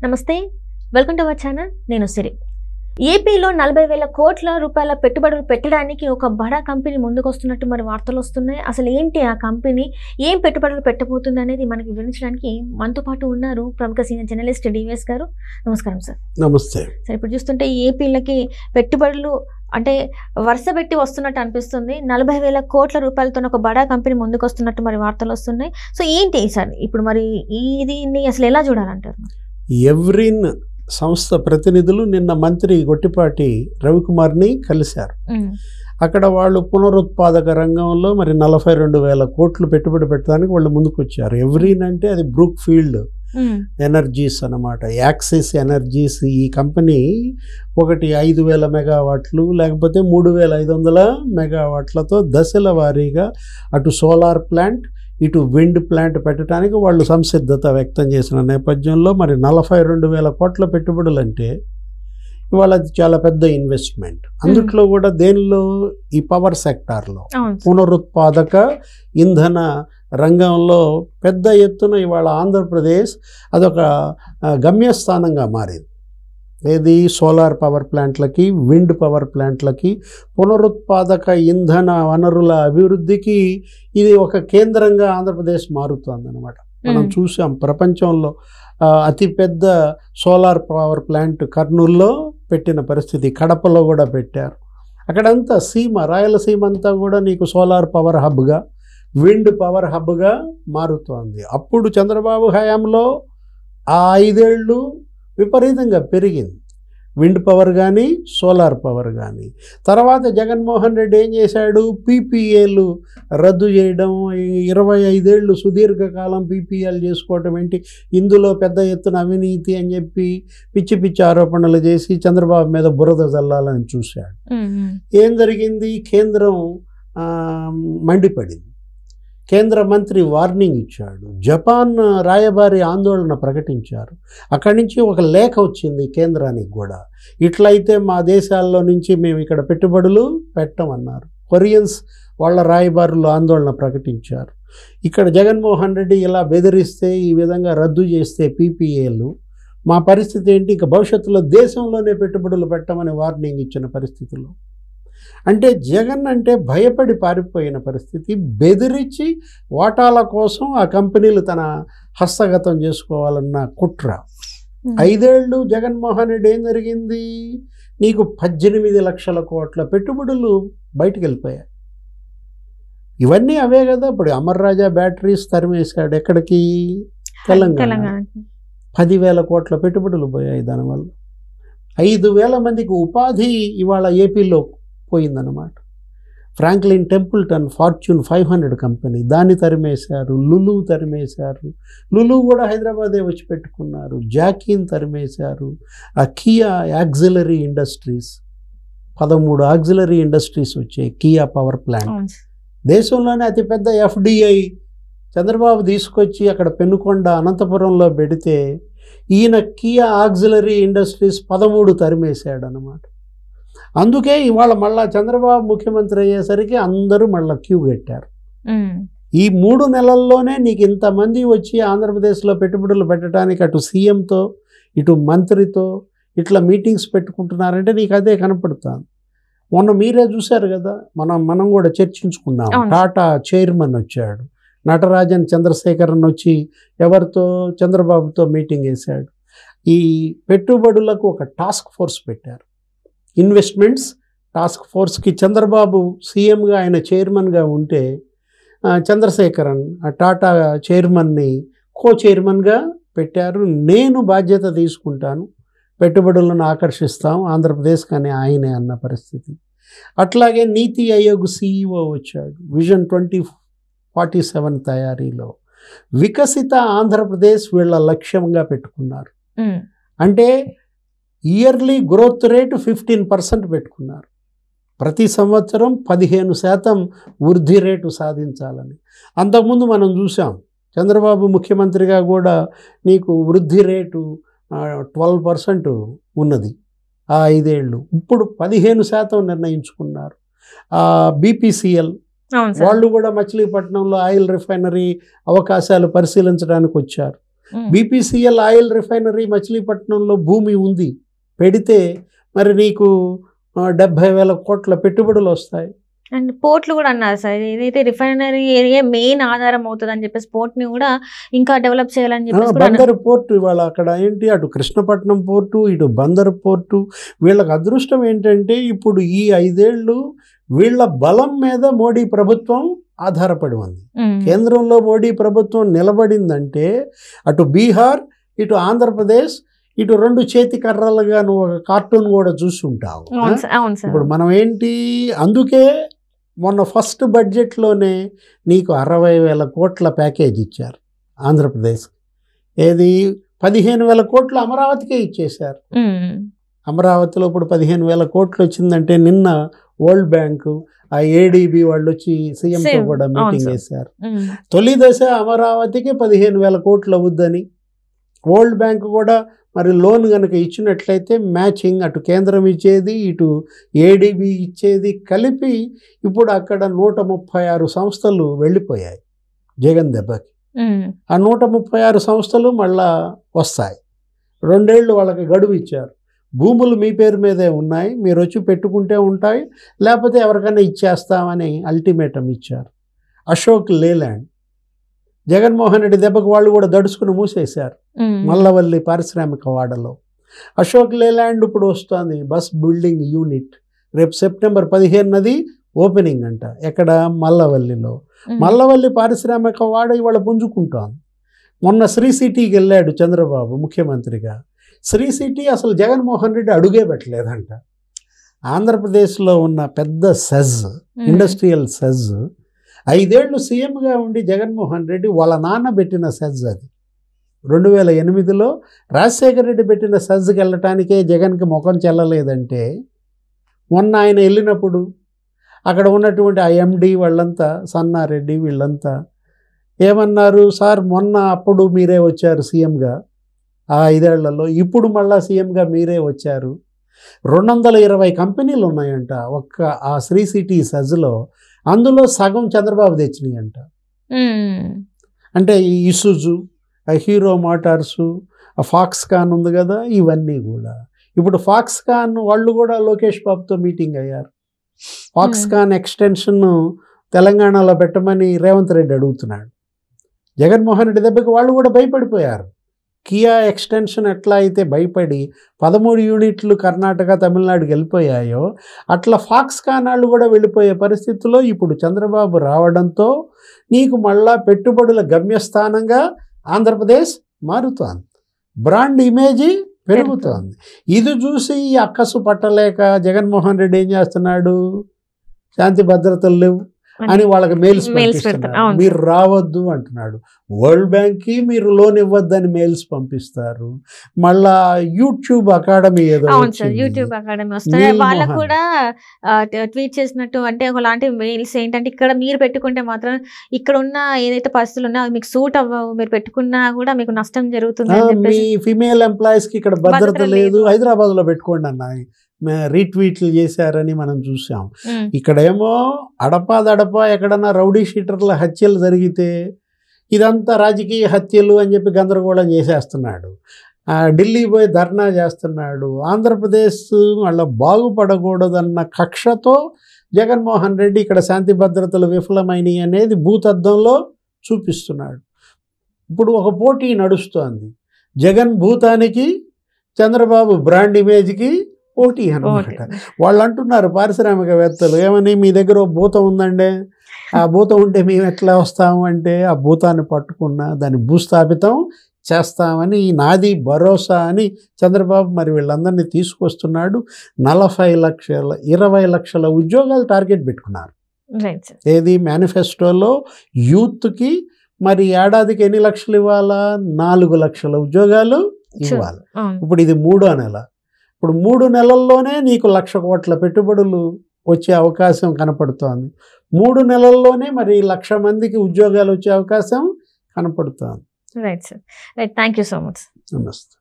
నమస్తే, welcome to our channel. నేను సిరి. ఏపీలో 40,000 కోట్ల రూపాయల పెట్టుబడులు పెట్టడానికి ఒక బడా కంపెనీ ముందుకొస్తున్నట్టు మరి వార్తలు వస్తున్నాయి. అసలు ఏంటి ఆ కంపెనీ, ఏం పెట్టుబడులు పెట్టబోతుంది అనేది మనకి వివరించడానికి మనతో పాటు ఉన్నారు ప్రముఖ సీనియర్ జర్నలిస్ట్ డివిఎస్ గారు. నమస్కారం సార్. నమస్తే సార్, ఇప్పుడు చూస్తుంటే ఏపీలకి పెట్టుబడులు అంటే వరుస పెట్టి వస్తున్నట్టు అనిపిస్తుంది. 40,000 కోట్ల రూపాయలతో ఒక బడా కంపెనీ ముందుకు వస్తున్నట్టు మరి వార్తలు వస్తున్నాయి. సో ఏంటి సార్ ఇప్పుడు మరి దీన్ని అసలు ఎలా చూడాలంటారు? ఎవ్రిన్ సంస్థ ప్రతినిధులు నిన్న మంత్రి గొట్టిపాటి రవికుమార్ని కలిశారు. అక్కడ వాళ్ళు పునరుత్పాదక రంగంలో మరి 42,000 కోట్లు పెట్టుబడి పెట్టడానికి వాళ్ళు ముందుకు వచ్చారు. ఎవ్రిన్ అంటే అది బ్రూక్ ఫీల్డ్ ఎనర్జీస్ అన్నమాట. యాక్సిస్ ఎనర్జీస్ ఈ కంపెనీ ఒకటి 5,000 మెగావాట్లు లేకపోతే 3,500 మెగావాట్లతో దశల వారీగా అటు సోలార్ ప్లాంట్ ఇటు విండ్ ప్లాంట్ పెట్టడానికి వాళ్ళు సంసిద్ధత వ్యక్తం చేసిన నేపథ్యంలో మరి 42,000 కోట్ల పెట్టుబడులు అంటే ఇవాళ అది చాలా పెద్ద ఇన్వెస్ట్మెంట్. అందుట్లో కూడా దేనిలో ఈ పవర్ సెక్టార్లో పునరుత్పాదక ఇంధన రంగంలో పెద్ద ఎత్తున ఇవాళ ఆంధ్రప్రదేశ్ అదొక గమ్యస్థానంగా మారింది. ఏది సోలార్ పవర్ ప్లాంట్లకి, విండ్ పవర్ ప్లాంట్లకి, పునరుత్పాదక ఇంధన వనరుల అభివృద్ధికి ఇది ఒక కేంద్రంగా ఆంధ్రప్రదేశ్ మారుతోందన్నమాట. మనం చూసాం ప్రపంచంలో అతిపెద్ద సోలార్ పవర్ ప్లాంట్ కర్నూల్లో పెట్టిన పరిస్థితి, కడపలో కూడా పెట్టారు. అక్కడంతా రాయలసీమ అంతా కూడా నీకు సోలార్ పవర్ హబ్గా, విండ్ పవర్ హబ్గా మారుతోంది. అప్పుడు చంద్రబాబు హయాంలో ఆ 5 ఏళ్ళు విపరీతంగా పెరిగింది విండ్ పవర్ కానీ సోలార్ పవర్ కానీ. తర్వాత జగన్మోహన్ రెడ్డి ఏం చేశాడు, పీపీఏలు రద్దు చేయడం, 25 ఏళ్ళు సుదీర్ఘకాలం పీపీఏలు చేసుకోవటం ఏంటి, ఇందులో పెద్ద ఎత్తున అవినీతి అని చెప్పి పిచ్చి పిచ్చి ఆరోపణలు చేసి చంద్రబాబు మీద బురద జల్లాలని చూశాడు. ఏం జరిగింది, కేంద్రం మండిపడింది. కేంద్ర మంత్రి వార్నింగ్ ఇచ్చాడు. జపాన్ రాయబారి ఆందోళన ప్రకటించారు. అక్కడి నుంచి ఒక లేఖ వచ్చింది కేంద్రానికి కూడా, ఇట్లయితే మా దేశాల్లో నుంచి మేము ఇక్కడ పెట్టుబడులు పెట్టమన్నారు. కొరియన్స్ వాళ్ళ రాయబారులు ఆందోళన ప్రకటించారు. ఇక్కడ జగన్మోహన్ రెడ్డి ఇలా బెదిరిస్తే, ఈ విధంగా రద్దు చేస్తే పీపీఏలు మా పరిస్థితి ఏంటి, ఇక భవిష్యత్తులో దేశంలోనే పెట్టుబడులు పెట్టమని వార్నింగ్ ఇచ్చిన పరిస్థితుల్లో అంటే జగన్ అంటే భయపడి పారిపోయిన పరిస్థితి. బెదిరించి వాటాల కోసం ఆ కంపెనీలు తన హస్తగతం చేసుకోవాలన్న కుట్ర. 5 ఏళ్ళు జగన్మోహన్ రెడ్డి ఏం జరిగింది, నీకు 18 లక్షల కోట్ల పెట్టుబడులు బయటికి వెళ్ళిపోయాయి. ఇవన్నీ అవే కదా. ఇప్పుడు అమర్ రాజా బ్యాటరీస్ తరిమేశాడు, ఎక్కడికి, తెలంగాణ. 10,000 కోట్ల పెట్టుబడులు పోయాయి. దానివల్ల 5,000 మందికి ఉపాధి ఇవాళ ఏపీలో పోయిందన్నమాట. ఫ్రాంక్లిన్ టెంపుల్టన్ ఫార్చ్యూన్ 500 కంపెనీ దాన్ని తరిమేశారు. లులు తరిమేశారు. లులు కూడా హైదరాబాదే వచ్చి పెట్టుకున్నారు. జాకీని తరిమేశారు. ఆ Kia auxiliary industries 13 auxiliary industries వచ్చాయి. కియా పవర్ ప్లాంట్ దేశంలోనే అతిపెద్ద ఎఫ్డిఐ చంద్రబాబు తీసుకొచ్చి అక్కడ పెనుకొండ అనంతపురంలో పెడితే ఈయన కియా ఆక్సిలరీ ఇండస్ట్రీస్ 13 తరిమేశాడు అన్నమాట. అందుకే ఇవాళ మళ్ళా చంద్రబాబు ముఖ్యమంత్రి అయ్యేసరికి అందరూ మళ్ళీ క్యూ కట్టారు. ఈ 3 నెలల్లోనే నీకు ఇంతమంది వచ్చి ఆంధ్రప్రదేశ్లో పెట్టుబడులు పెట్టడానికి అటు సీఎంతో ఇటు మంత్రితో ఇట్లా మీటింగ్స్ పెట్టుకుంటున్నారంటే నీకు అదే కనపడుతుంది. మొన్న మీరే చూశారు కదా, మనం కూడా చర్చించుకున్నాం. టాటా చైర్మన్ వచ్చాడు, నటరాజన్ చంద్రశేఖరన్ వచ్చి ఎవరితో, చంద్రబాబుతో మీటింగ్ వేశాడు. ఈ పెట్టుబడులకు ఒక టాస్క్ ఫోర్స్ పెట్టారు, ఇన్వెస్ట్మెంట్స్ టాస్క్ ఫోర్స్కి. చంద్రబాబు సీఎంగా ఆయన చైర్మన్గా ఉంటే చంద్రశేఖరన్ ఆ టాటా చైర్మన్ని చైర్మన్గా పెట్టారు. నేను బాధ్యత తీసుకుంటాను, పెట్టుబడులను ఆకర్షిస్తాం ఆంధ్రప్రదేశ్ కానీ ఆయనే అన్న పరిస్థితి. అట్లాగే నీతి ఆయోగ్ CEO వచ్చాడు. విజన్ 2047 తయారీలో వికసిత ఆంధ్రప్రదేశ్ వీళ్ళ లక్ష్యంగా పెట్టుకున్నారు. అంటే ఇయర్లీ గ్రోత్ రేటు 15% పెట్టుకున్నారు. ప్రతి సంవత్సరం 15% వృద్ధి రేటు సాధించాలని. అంతకుముందు మనం చూసాం చంద్రబాబు ముఖ్యమంత్రిగా కూడా నీకు వృద్ధి రేటు 12% ఉన్నది ఆ 5 ఏళ్ళు. ఇప్పుడు 15% నిర్ణయించుకున్నారు. BPCL వాళ్ళు కూడా మచిలీపట్నంలో ఆయిల్ రిఫైనరీ అవకాశాలు పరిశీలించడానికి వచ్చారు. బీపీసీఎల్ ఆయిల్ రిఫైనరీ మచిలీపట్నంలో భూమి ఉంది, పెడితే మరి నీకు 70,000 కోట్ల పెట్టుబడులు వస్తాయి. అండ్ పోర్ట్లు కూడా అన్నారు సార్, ఏదైతే రిఫైనరీ ఏరియా మెయిన్ ఆధారం అవుతుంది అని చెప్పేసి పోర్ట్ని కూడా ఇంకా డెవలప్ చేయాలని చెప్పేసి బందరు పోర్టు ఇవాళ అక్కడ ఏంటి, అటు కృష్ణపట్నం పోర్టు ఇటు బందరు పోర్టు. వీళ్ళకి అదృష్టం ఏంటంటే ఇప్పుడు ఈ 5 ఏళ్ళు వీళ్ళ బలం మీద మోడీ ప్రభుత్వం ఆధారపడి ఉంది. కేంద్రంలో మోడీ ప్రభుత్వం నిలబడిందంటే అటు బీహార్ ఇటు ఆంధ్రప్రదేశ్ ఇటు 2 చేతి కర్రలుగా నువ్వు ఒక కార్టూన్ కూడా చూసి ఉంటావు. ఇప్పుడు మనం ఏంటి, అందుకే మొన్న ఫస్ట్ బడ్జెట్లోనే నీకు 60,000 కోట్ల ప్యాకేజ్ ఇచ్చారు ఆంధ్రప్రదేశ్. ఏది 15,000 కోట్లు అమరావతికే ఇచ్చేశారు. అమరావతిలో ఇప్పుడు 15,000 కోట్లు వచ్చిందంటే నిన్న వరల్డ్ బ్యాంకు ఆ ఏడీబీ వాళ్ళు వచ్చి సీఎంతో కూడా మీటింగ్ చేశారు. తొలి దశ అమరావతికి 15,000 కోట్లు అవుద్దని. వరల్డ్ బ్యాంక్ కూడా మరి లోన్ కనుక ఇచ్చినట్లయితే మ్యాచింగ్ అటు కేంద్రం ఇచ్చేది ఇటు ఏడీబీ ఇచ్చేది కలిపి ఇప్పుడు అక్కడ 136 సంస్థలు వెళ్ళిపోయాయి జగన్ దెబ్బకి. ఆ 136 సంస్థలు మళ్ళా వస్తాయి. 2 ఏళ్ళు వాళ్ళకి గడువు ఇచ్చారు. భూములు మీ పేరు మీదే ఉన్నాయి, మీరు వచ్చి పెట్టుకుంటే ఉంటాయి, లేకపోతే ఎవరికైనా ఇచ్చేస్తామని అల్టిమేటం ఇచ్చారు. అశోక్ లేలాండ్ జగన్మోహన్ రెడ్డి దెబ్బకు వాళ్ళు కూడా దడుచుకుని మూసేశారు మల్లవల్లి పారిశ్రామిక వాడలో. అశోక్ లేలాండ్ ఇప్పుడు వస్తుంది బస్ బిల్డింగ్ యూనిట్, రేపు సెప్టెంబర్ 15 ఓపెనింగ్ అంట. ఎక్కడ, మల్లవల్లిలో. మల్లవల్లి పారిశ్రామిక వాడ ఇవాళ పుంజుకుంటోంది. మొన్న శ్రీ సిటీకి వెళ్ళాడు చంద్రబాబు ముఖ్యమంత్రిగా. శ్రీ సిటీ అసలు జగన్మోహన్ రెడ్డి అడుగే పెట్టలేదంట. ఆంధ్రప్రదేశ్లో ఉన్న పెద్ద సెజ్, ఇండస్ట్రియల్ సెజ్, 5 ఏళ్ళు సీఎంగా ఉండి జగన్మోహన్ రెడ్డి వాళ్ళ నాన్న పెట్టిన సెజ్ అది. 2008లో రాజశేఖర రెడ్డి పెట్టిన సెజ్కి వెళ్ళటానికే జగన్కి ముఖం చెల్లలేదంటే మొన్న ఆయన వెళ్ళినప్పుడు అక్కడ ఉన్నటువంటి ఆ ఎండి వాళ్ళంతా, సన్నారెడ్డి వీళ్ళంతా ఏమన్నారు, సార్ మొన్న అప్పుడు మీరే వచ్చారు సీఎంగా ఆ 5 ఏళ్లలో, ఇప్పుడు మళ్ళా సీఎంగా మీరే వచ్చారు. 220 కంపెనీలు ఉన్నాయంట ఒక్క ఆ శ్రీ సిటీ సెజ్లో. అందులో సగం చంద్రబాబు తెచ్చినాయి అంట. అంటే ఈ ఇసుజు, హీరో మోటార్సు, ఫాక్స్కాన్ ఉంది కదా, ఇవన్నీ కూడా. ఇప్పుడు ఫాక్స్కాన్ వాళ్ళు కూడా లోకేష్ బాబుతో మీటింగ్ అయ్యారు. ఫాక్స్కాన్ ఎక్స్టెన్షన్ తెలంగాణలో పెట్టమని రేవంత్ రెడ్డి అడుగుతున్నాడు. జగన్మోహన్ రెడ్డి దెబ్బకి వాళ్ళు కూడా భయపడిపోయారు. కియా ఎక్స్టెన్షన్ ఎట్లా అయితే భయపడి 13 యూనిట్లు కర్ణాటక తమిళనాడుకి వెళ్ళిపోయాయో అట్లా ఫాక్స్కాన్ వాళ్ళు కూడా వెళ్ళిపోయే పరిస్థితుల్లో ఇప్పుడు చంద్రబాబు రావడంతో నీకు మళ్ళా పెట్టుబడుల గమ్యస్థానంగా ఆంధ్రప్రదేశ్ మారుతోంది, బ్రాండ్ ఇమేజీ పెరుగుతోంది. ఇది చూసి అక్కసు పట్టలేక జగన్మోహన్ రెడ్డి ఏం చేస్తున్నాడు, శాంతి భద్రతలు లేవు అని వాళ్ళకి మెయిల్స్ పంపిస్తున్నారు, మీరు రావద్దు అంటున్నాడు. వరల్డ్ బ్యాంక్కి మీరు లోన్ ఇవ్వద్దని మెయిల్స్ పంపిస్తారు. మళ్ళా యూట్యూబ్ అకాడమీ ఏదో యూట్యూబ్ అకాడమీ వస్తుంది, వాళ్ళకు కూడా ట్వీట్ చేసినట్టు అంటే ఒకలాంటి మెయిల్స్ ఏంటంటే ఇక్కడ మీరు పెట్టుకుంటే మాత్రం ఇక్కడ ఉన్న ఏదైతే పరిస్థితులు ఉన్నాయో మీకు సూట్ అవ్వవు, మీరు పెట్టుకున్నా కూడా మీకు నష్టం జరుగుతుంది. మీ ఫిమేల్ ఎంప్లాయీస్కి ఇక్కడ భద్రత లేదు, హైదరాబాద్లో పెట్టుకోండి అన్న రీట్వీట్లు చేశారని మనం చూసాం. ఇక్కడేమో అడపాదడపా ఎక్కడన్నా రౌడీ షీటర్ల హత్యలు జరిగితే ఇదంతా రాజకీయ హత్యలు అని చెప్పి గందరగోళం చేసేస్తున్నాడు. ఢిల్లీ పోయి ధర్నా చేస్తున్నాడు. ఆంధ్రప్రదేశ్ వాళ్ళ బాగుపడకూడదన్న కక్షతో జగన్మోహన్ రెడ్డి ఇక్కడ శాంతి భద్రతలు విఫలమైనవి అనేది భూతద్దంలో చూపిస్తున్నాడు. ఇప్పుడు ఒక పోటీ నడుస్తోంది, జగన్ భూతానికి చంద్రబాబు బ్రాండ్ ఇమేజ్కి పోటీ అన్నమాట. వాళ్ళు అంటున్నారు పారిశ్రామికవేత్తలు ఏమని, మీ దగ్గర ఓ భూతం ఉందండి, ఆ భూతం ఉంటే మేము ఎట్లా వస్తాము అంటే ఆ భూతాన్ని పట్టుకున్నా దాన్ని భూస్థాపితం చేస్తామని నాది భరోసా అని చంద్రబాబు మరి వీళ్ళందరినీ తీసుకొస్తున్నాడు. 40 లక్షల 20 లక్షల ఉద్యోగాలు టార్గెట్ పెట్టుకున్నారు. ఏది మేనిఫెస్టోలో యూత్కి మరి ఏడాదికి ఎన్ని లక్షలు ఇవ్వాలా, 4 లక్షల ఉద్యోగాలు ఇవ్వాలి. ఇప్పుడు ఇది 3వ నెల. ఇప్పుడు 3 నెలల్లోనే నీకు 1,00,000 కోట్ల పెట్టుబడులు వచ్చే అవకాశం కనపడుతోంది. 3 నెలల్లోనే మరి 1,00,000 మందికి ఉద్యోగాలు వచ్చే అవకాశం కనపడుతోంది. Right sir, right, thank you so much. నమస్తే.